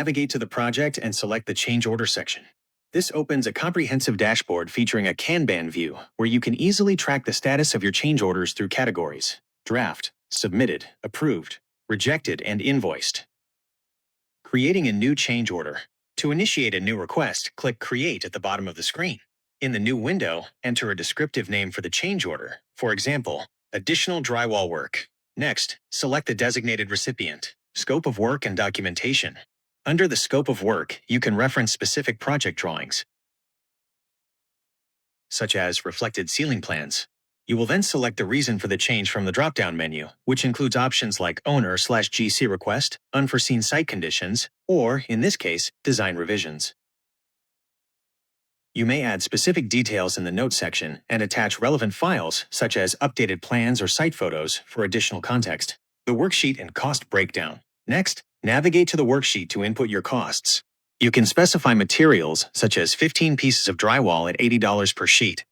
navigate to the project and select the Change Order section. This opens a comprehensive dashboard featuring a Kanban view where you can easily track the status of your change orders through categories: draft, submitted, approved, rejected, and invoiced. Creating a new change order. To initiate a new request, click Create at the bottom of the screen. In the new window, enter a descriptive name for the change order. For example, additional drywall work. Next, select the designated recipient, scope of work, and documentation. Under the scope of work, you can reference specific project drawings, such as reflected ceiling plans. You will then select the reason for the change from the drop-down menu, which includes options like Owner/GC request, unforeseen site conditions, or, in this case, design revisions. You may add specific details in the Notes section and attach relevant files, such as updated plans or site photos, for additional context. The worksheet and cost breakdown. Next, navigate to the worksheet to input your costs. You can specify materials, such as 15 pieces of drywall at $80 per sheet,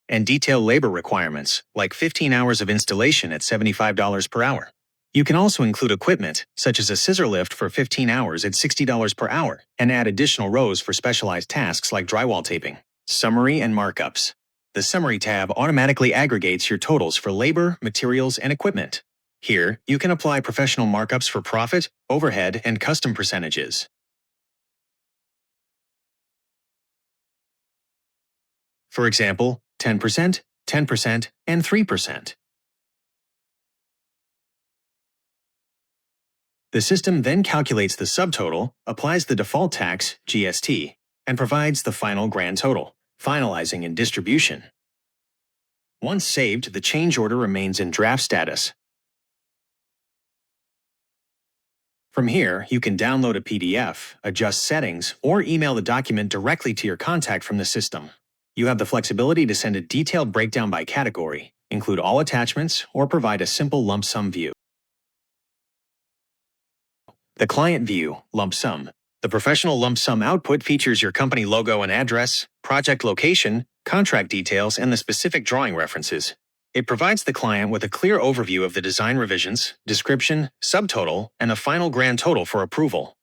and detail labor requirements, like 15 hours of installation at $75 per hour. You can also include equipment, such as a scissor lift for 15 hours at $60 per hour, and add additional rows for specialized tasks like drywall taping. Summary and markups. The Summary tab automatically aggregates your totals for labor, materials, and equipment. Here, you can apply professional markups for profit, overhead, and custom percentages. For example, 10%, 10%, and 3%. The system then calculates the subtotal, applies the default tax, GST, and provides the final grand total, finalizing in distribution. Once saved, the change order remains in draft status. From here, you can download a PDF, adjust settings, or email the document directly to your contact from the system. You have the flexibility to send a detailed breakdown by category, include all attachments, or provide a simple lump sum view. The Client View, Lump Sum. The professional lump sum output features your company logo and address, project location, contract details, and the specific drawing references. It provides the client with a clear overview of the design revisions, description, subtotal, and the final grand total for approval.